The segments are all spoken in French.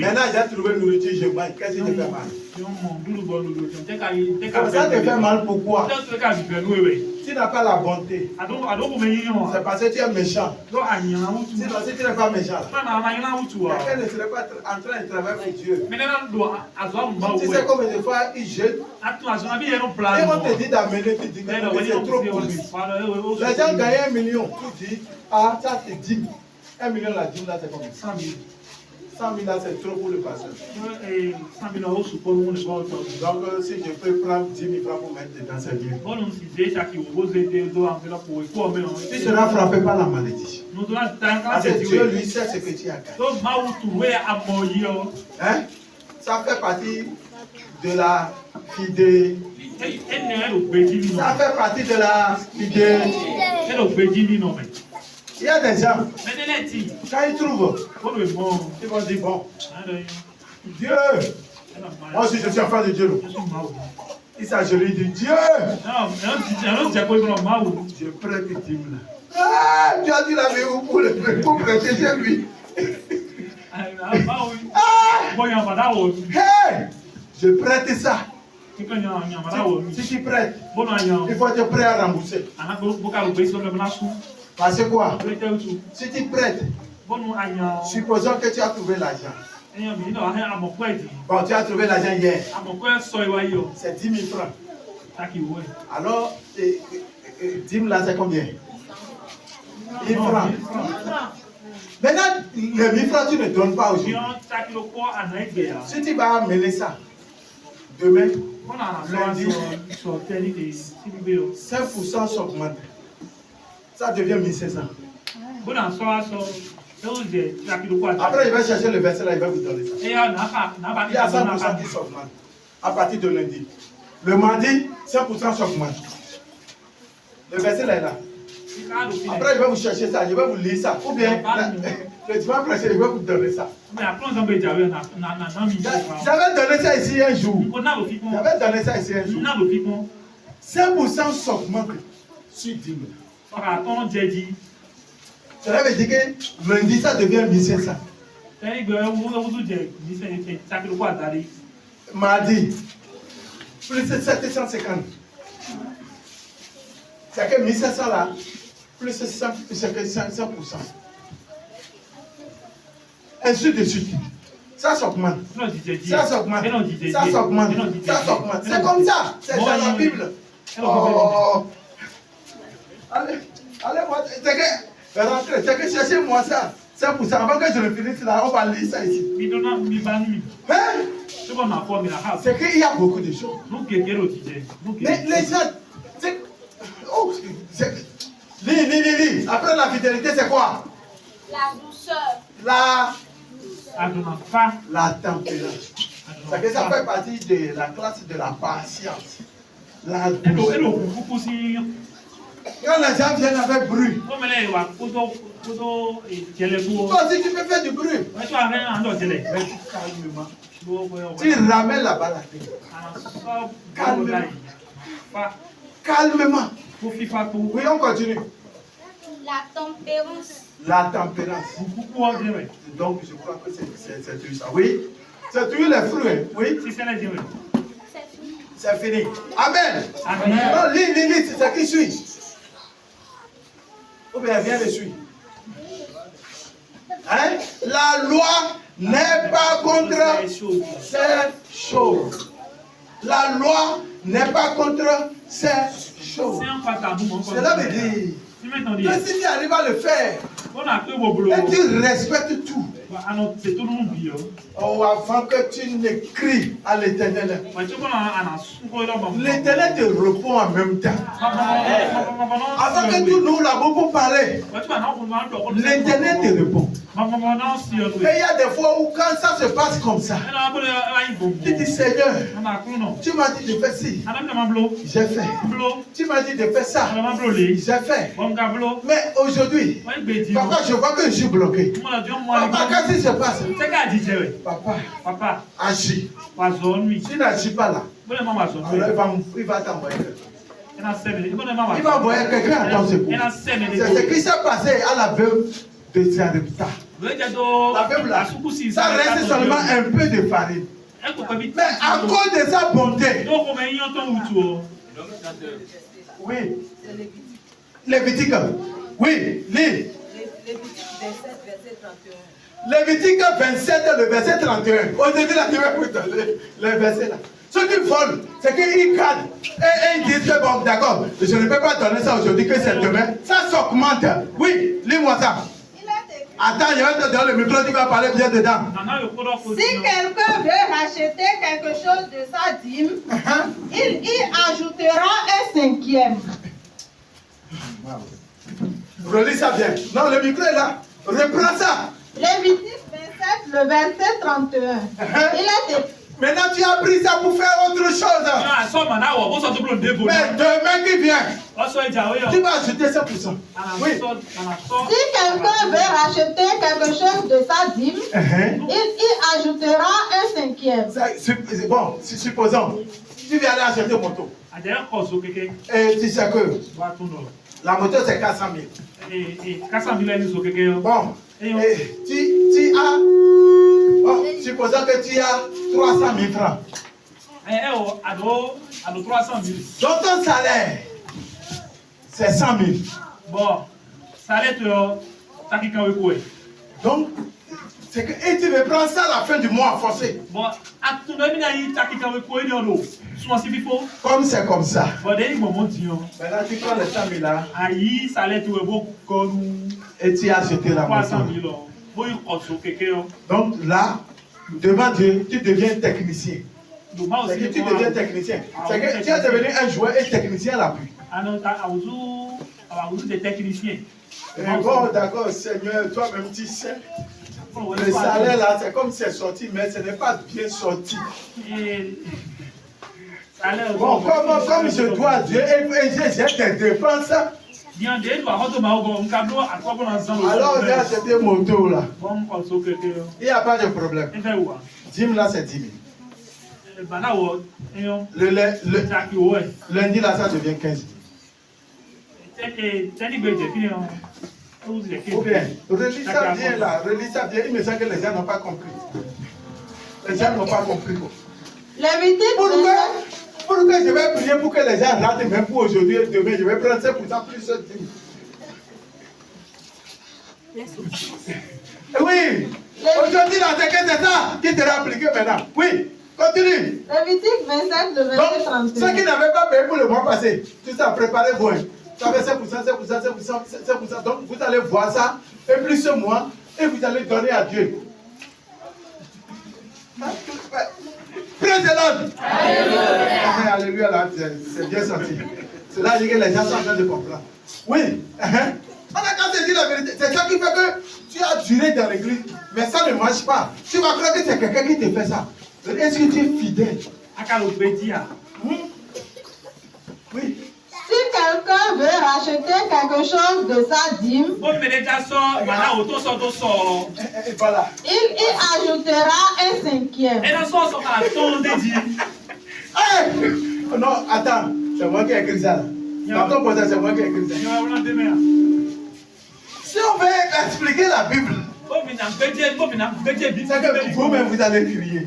Maintenant, j'ai trouvé nourriture, je mange. Qu'est-ce qui te fait mal? Ça te fait mal pourquoi? Tu n'as pas la bonté. C'est parce que tu es méchant. Sinon, si tu n'es pas méchant, quelqu'un ne serait pas en train de travailler pour Dieu. Tu sais combien de fois ils jettent? Ils vont te dire d'amener, tu dis que c'est trop pour lui. Les gens gagnent 1 million. Tu dis, ah, ça c'est 10 000. 1 million, la dîme là, c'est combien? 100 000. 100 000 là, c'est trop pour le pasteur. Donc, si je peux prendre 10 000 francs pour mettre dans cette vie, tu seras frappé par la malédiction. Parce que Dieu lui sait ce que tu as gagné. Hein? Ça fait partie de la fidélité. Ça fait partie de la fidélité. Il y a des gens, quand ils trouvent, ils vont dire bon, Dieu, moi aussi je suis enfant de Dieu. Il s'agit de Dieu. Je prête le dîme là. Ah, tu as dit la vérité pour prêter lui. Hey, je prête ça. Si tu prêtes, il faut être prêt à rembourser. Parce que quoi? Si tu prêtes, supposons que tu as trouvé l'argent. Bon, tu as trouvé l'argent hier. C'est 10 000 francs. Alors, 10 000 là, c'est combien? 1000 francs. Maintenant, les 1000 francs, tu ne donnes pas aujourd'hui. Si tu vas mêler ça, demain, lundi, 5% s'augmente. Ça devient 1500. Après, il va chercher le verset là, il va vous donner ça. Il y a 100% qui s'augmente à partir de lundi. Le mardi, 5% s'augmente. Le verset là est là. Après, il va vous chercher ça, il va vous lire ça. Ou bien, le dimanche prochain, il va vous donner ça. J'avais donné ça ici un jour. J'avais donné ça ici un jour. 5% s'augmente sur 10 000. Cela veut dire que lundi, ça devient 1500. Mardi, plus de 750. C'est que 1500 là, plus de 100%. Ainsi de suite. Ça s'augmente. Ça s'augmente. Ça s'augmente. Ça s'augmente. C'est comme ça. C'est dans la Bible. Oh. Allez, moi, rentrez, c'est que cherchez-moi ça. 5%. Avant que je le finisse là, on va lire ça ici. Hein? C'est qu'il y a beaucoup de choses. Mais les gens, oh, lis. Après la fidélité, c'est quoi? La douceur. La tempérance. C'est que ça fait partie de la classe de la patience. La douceur. Quand les gens viennent avec bruit, toi aussi tu peux faire du bruit. Mais calmement. Tu ramènes la balle à terre. Calmement. Oui, on continue. La tempérance. La tempérance. Donc je crois que c'est tout ça. Oui. C'est tout les fruits. Oui. C'est fini. Amen. Non, lis, c'est ce qui suit. Ou bien viens le suivre. Hein? La loi n'est pas contre ces choses. La loi n'est pas contre ces choses. Cela veut dire que si tu arrives à le faire, et tu respectes tout, oh, avant que tu ne cries à l'Éternel, l'Éternel te répond en même temps. Avant que tu nous l'avons pour parler, l'Éternel te répond. Et il y a des fois où quand ça se passe comme ça, tu dis Seigneur, tu m'as dit de faire ci, j'ai fait. Tu m'as dit de faire ça, j'ai fait. Mais aujourd'hui, papa, je vois que je suis bloqué. Papa, qu'est-ce qui se passe? Papa, agis. Tu n'agis pas là, alors il va t'envoyer quelqu'un. Il va envoyer quelqu'un à ton secours. C'est ce qui s'est passé à la veuve de Sarepta. La Bible là, ça reste seulement un peu de farine. Mais à cause de sa bonté. Oui. Lévitique. Oui, lis. Lévitique 27, le verset 31. Aujourd'hui, là, je vais vous donner le verset là. Ceux qui volent, c'est qu'ils gardent. Et ils disent que bon, d'accord, je ne peux pas donner ça aujourd'hui, que c'est demain. Ça s'augmente. Oui, lis-moi ça. Attends, je vais te donner le micro, tu vas parler bien dedans. Si quelqu'un veut racheter quelque chose de sa dîme, il y ajoutera un cinquième. Relis ça bien. Non, le micro est là. Reprends ça. Lévitique 27, le verset 31. Il a été... Maintenant, tu as pris ça pour faire autre chose. Mais demain qui vient, tu vas ajouter 5%. Oui. Si quelqu'un veut racheter quelque chose de sa dîme, il y ajoutera un cinquième. Bon, supposons, tu viens aller acheter une moto. Et tu sais que la moto c'est 400 000. Bon, et tu as, bon, supposons que tu as 300 000 francs. Donc ton salaire, c'est 100 000. Bon, salaire, donc, c'est que et tu veux prendre ça à la fin du mois forcé. Bon, Comme c'est comme ça. Maintenant, tu prends les 100 000 là. Et tu as acheté la moto. Donc là, devant Dieu, tu deviens technicien. C'est que tu deviens technicien. C'est que tu es devenu un joueur et technicien à l'appui. Bon, d'accord, Seigneur, toi-même tu sais. Le salaire là, c'est comme c'est sorti, mais ce n'est pas bien sorti. Bon, comme je dois à Dieu et j'ai des dépenses. Alors j'ai acheté une moto là. Il n'y a pas de problème. Dîme là c'est 10 000. Lundi là ça devient 15 000. Ou bien, relis ça bien là, relis ça bien. Il me semble que les gens n'ont pas compris. Les gens n'ont pas compris. Pourquoi je vais prier pour que les gens ratent même pour aujourd'hui et demain, je vais prendre 5% plus ce dîme. Oui, aujourd'hui là, c'est ça qui te appliqué maintenant. Oui, continue. Lévitique 27, le verset 31. Donc, ceux qui n'avaient pas payé pour le mois passé, tout ça, préparez-vous. Tu avais 5%. Donc, vous allez voir ça, et plus ce mois, et vous allez donner à Dieu. Praise the Lord. Alléluia. Alléluia, là, c'est bien senti. C'est là que les gens sont en train de comprendre. Oui. On a quand dit la vérité. C'est ça qui fait que tu as duré dans l'église, mais ça ne marche pas. Tu vas croire que c'est quelqu'un qui te fait ça. Est-ce que tu es fidèle? Oui. Si quelqu'un veut racheter quelque chose de sa dîme, Voilà. il y ajoutera un cinquième. Non, attends, c'est moi qui ai écrit ça. Dans ton procès, c'est moi qui ai écrit ça. Si on veut expliquer la Bible, c'est que vous-même vous allez crier.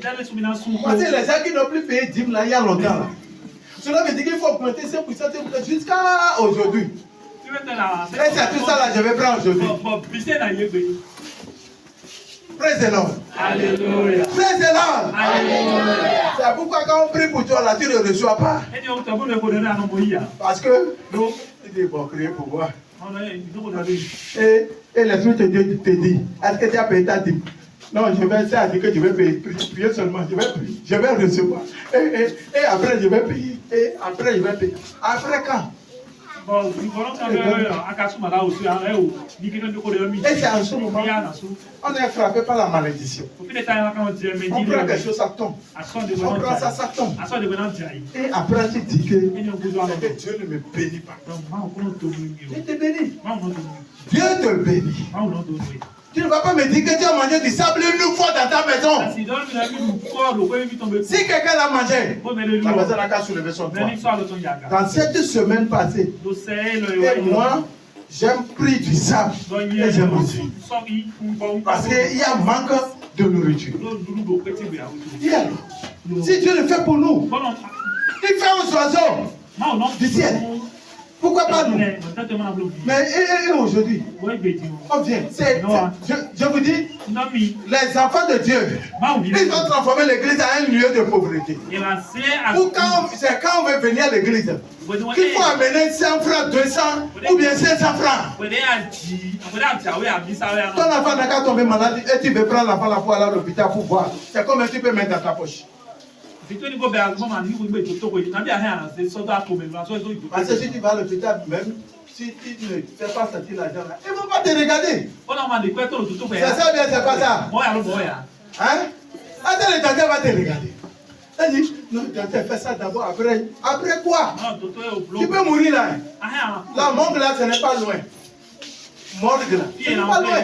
Parce que les gens qui n'ont plus payé dîme là, il y a longtemps là. Cela veut dire qu'il faut augmenter 5% jusqu'à aujourd'hui. Et c'est tout ça là, je vais prendre aujourd'hui. Praise the Lord. Alléluia. Praise the Lord. Alléluia. C'est pourquoi quand on prie pour toi là, tu ne reçois pas. Parce que nous, il dit bon, priez pour moi. Et l'Esprit de Dieu te dit, est-ce que tu as payé ta dîme? Non, je vais dire que je vais payer, prier seulement, je vais prier, je vais recevoir. Et après je vais payer. Et après je vais payer. Après quand? Et c'est en ce moment, on est frappé par la malédiction. On prend quelque chose, ça tombe. On prend ça, ça tombe. Et après tu dis que Dieu ne me bénit pas. Dieu te bénit. Dieu te bénit. Tu ne vas pas me dire que tu as mangé du sable une fois dans ta maison. Si quelqu'un l'a mangé, la personne n'a qu'à soulever son poids. Dans cette semaine passée, et moi, J'aime pris du sable et j'aime aussi. Parce qu'il y a manque de nourriture. Si Dieu le fait pour nous, il fait aux oiseaux du ciel. Pourquoi pas nous? Mais et aujourd'hui, on vient. Je vous dis, les enfants de Dieu, ils ont transformé l'église en un lieu de pauvreté. C'est quand on veut venir à l'église qu'il faut amener 100 francs, 200 ou bien 500 francs. Ton enfant n'a qu'à tomber malade et tu veux prendre l'enfant la fois à l'hôpital pour voir. C'est combien tu peux mettre dans ta poche. Parce que si tu vas à l'hôpital, même si tu ne fais pas sortir l'argent là, ils ne vont pas te regarder. C'est ça ou bien c'est pas ça? Hein? Attends, le docteur va te regarder. Il dit, non, le docteur fait ça d'abord, après. Après quoi? Tu peux mourir là. La morgue là, ce n'est pas loin. Morgue là, ce n'est pas loin.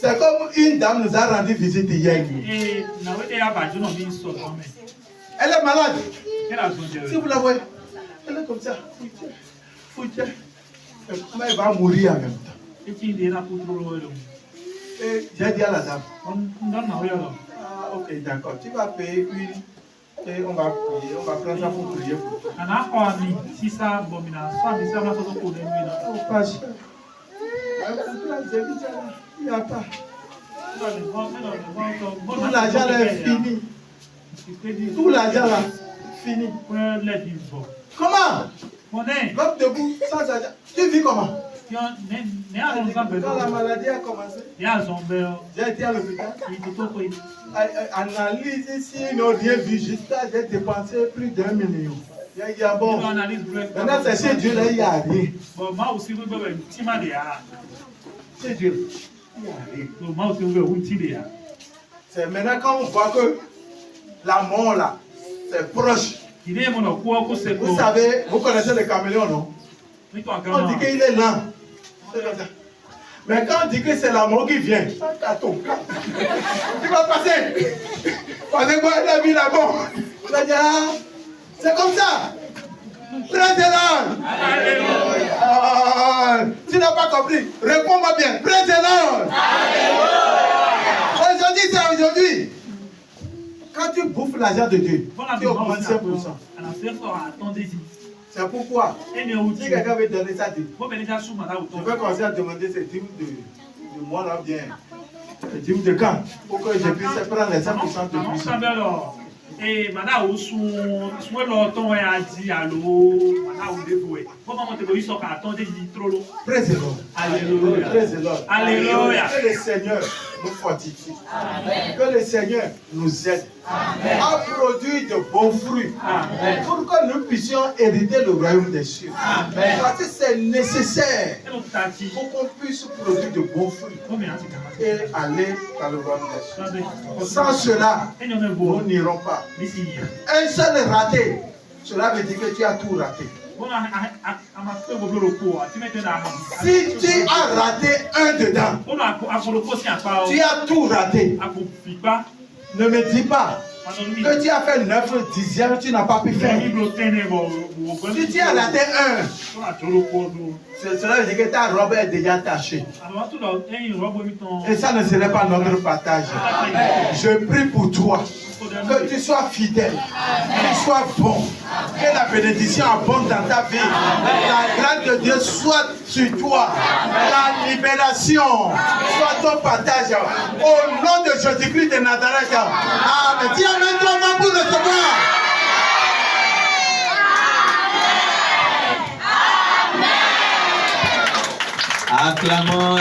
C'est comme une dame nous a rendu visite hier. Elle est malade. Si vous la voyez, elle est comme ça. Fouille. Comment elle va mourir en même temps? Et j'ai dit à la dame, ah, ok, d'accord, tu vas payer une et on va prier, on va prendre ça pour prier pour toi. Oh, pas cher. Il n'y a pas. Tout l'argent est fini. Tout l'argent là, fini. Comment? L'homme debout, sans argent. Tu vis comment? Quand la maladie a commencé, j'ai été à l'hôpital. Analyse ici, ils n'ont rien vu. Jusqu'à j'ai dépensé plus d'1 million. Il y a bon. Maintenant, c'est chez Dieu là, il n'y a rien. Chez Dieu, il n'y a rien. C'est maintenant quand on voit que la mort là, c'est proche. Vous savez, vous connaissez le caméléon, non? On dit qu'il est lent. Mais quand on dit que c'est la mort qui vient, tu vas passer. Parce que moi, il a mis la mort. C'est comme ça. Présente. Tu n'as pas compris. Réponds-moi bien. Présente. Aujourd'hui, c'est aujourd'hui. Quand tu bouffes l'argent de Dieu, tu augmentes 5%. C'est pourquoi, si quelqu'un veut donner ça, je vais commencer à demander ces dîmes de moi là bien. Les dîmes de quand? Pour que je puisse prendre les 5% de plus. Et madame, vous souhaitez l'automne et a dit allô, madame, vous dévouez. Comment vous sont attendez trop l'eau? Praise the Lord. Alléluia. Praise the Lord. Alléluia. Que le Seigneur nous fortifie. Amen. Que le Seigneur nous aide. Amen. À produire de bons fruits. Amen. Pour que nous puissions hériter le royaume des cieux. Amen. Parce que c'est nécessaire pour qu'on puisse produire de bons fruits et aller dans le royaume des cieux. Sans cela, nous n'irons pas. Un seul raté, cela veut dire que tu as tout raté. Si tu as raté un dedans, tu as tout raté. Ne me dis pas que tu as fait 9 dixièmes, tu n'as pas pu faire. Si tu as raté un, cela veut dire que ta robe est déjà tachée. Et ça ne serait pas notre partage. Je prie pour toi. Que tu sois fidèle, que tu sois bon, que la bénédiction abonde dans ta vie, la grâce de Dieu soit sur toi, la libération soit ton partage. Au nom de Jésus-Christ de Nazareth. Amen. Dis amen, toi, pour recevoir. Acclamons.